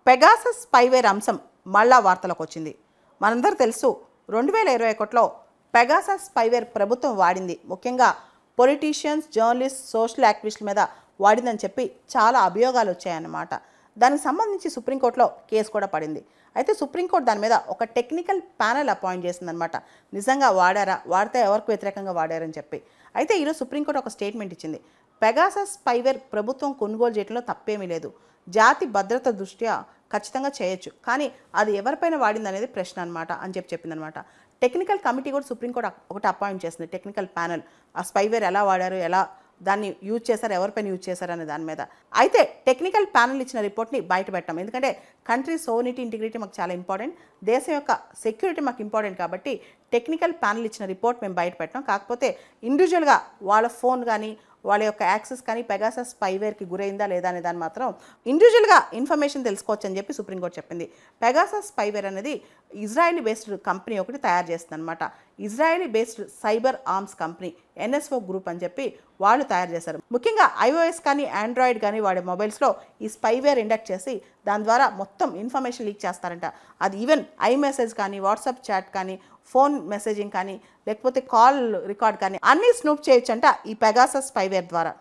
Pegasus spyware అంశం మళ్ళా వార్తలకు వచ్చింది. మనందరూ తెలుసు 2021లో పెగాసస్ స్పైవేర్ ప్రభుత్వం వాడింది. ముఖ్యంగా పొలిటీషియన్స్, జర్నలిస్ట్, సోషల్ యాక్టివిస్టుల మీద వాడిందని చెప్పి చాలా అభియోగాలు వచ్చాయన్నమాట. దానికి సంబంధించి సుప్రీంకోర్టులో కేసు కూడా పడింది. అయితే సుప్రీంకోర్టు దాని మీద ఒక టెక్నికల్ ప్యానెల్ అపాయింట్ చేసిందనమాట. నిజంగా వాడారా, వాడితే ఎవరికి వ్యతిరేకంగా వాడారని చెప్పి. అయితే ఈరోజు సుప్రీంకోర్టు ఒక స్టేట్మెంట్ ఇచ్చింది. పెగాసస్ స్పైవేర్ ప్రభుత్వం కొనుగోలు చేయడంలో తప్పేమీ లేదు, జాతి భద్రత దృష్ట్యా ఖచ్చితంగా చేయొచ్చు, కానీ అది ఎవరిపైన వాడింది అనేది ప్రశ్న అనమాట అని చెప్పిందనమాట. టెక్నికల్ కమిటీ కూడా సుప్రీంకోర్టు ఒకటి అపాయింట్ చేసింది, టెక్నికల్ ప్యానెల్. ఆ స్పైవేర్ ఎలా వాడారు, ఎలా దాన్ని యూజ్ చేశారు, ఎవరిపైన యూజ్ చేశారు అనే దాని మీద. అయితే టెక్నికల్ ప్యానెల్ ఇచ్చిన రిపోర్ట్ని బయట పెట్టాం. ఎందుకంటే కంట్రీ సోవెనిటీ, ఇంటిగ్రిటీ మాకు చాలా ఇంపార్టెంట్, దేశం యొక్క సెక్యూరిటీ మాకు ఇంపార్టెంట్ కాబట్టి టెక్నికల్ ప్యానెల్ ఇచ్చిన రిపోర్ట్ మేము బయట పెట్టాం. కాకపోతే ఇండివిజువల్గా వాళ్ళ ఫోన్ కానీ వాళ్ళ యొక్క యాక్సెస్ కానీ పెగాసస్ స్పైవేర్కి గురైందా లేదా అనే దాన్ని మాత్రం ఇండివిజువల్గా ఇన్ఫర్మేషన్ తెలుసుకోవచ్చు అని చెప్పి సుప్రీంకోర్టు చెప్పింది. పెగాసస్ స్పైవేర్ అనేది ఇజ్రాయలీ బేస్డ్ కంపెనీ ఒకటి తయారు చేస్తుంది అనమాట. Israeli based cyber arms company NSO group అని చెప్పి వాళ్ళు తయారు చేశారు. ముఖ్యంగా iOS కానీ ఆండ్రాయిడ్ కానీ వాడే మొబైల్స్లో ఈ స్పైవేర్ ఇండక్ట్ చేసి దాని ద్వారా మొత్తం ఇన్ఫర్మేషన్ లీక్ చేస్తారంట. అది ఈవెన్ iMessage కానీ, వాట్సాప్ చాట్ కానీ, ఫోన్ మెసేజింగ్ కానీ, లేకపోతే కాల్ రికార్డ్ కానీ అన్నీ స్నూప్ చేయొచ్చంట ఈ పెగాసస్ స్పైవేర్ ద్వారా.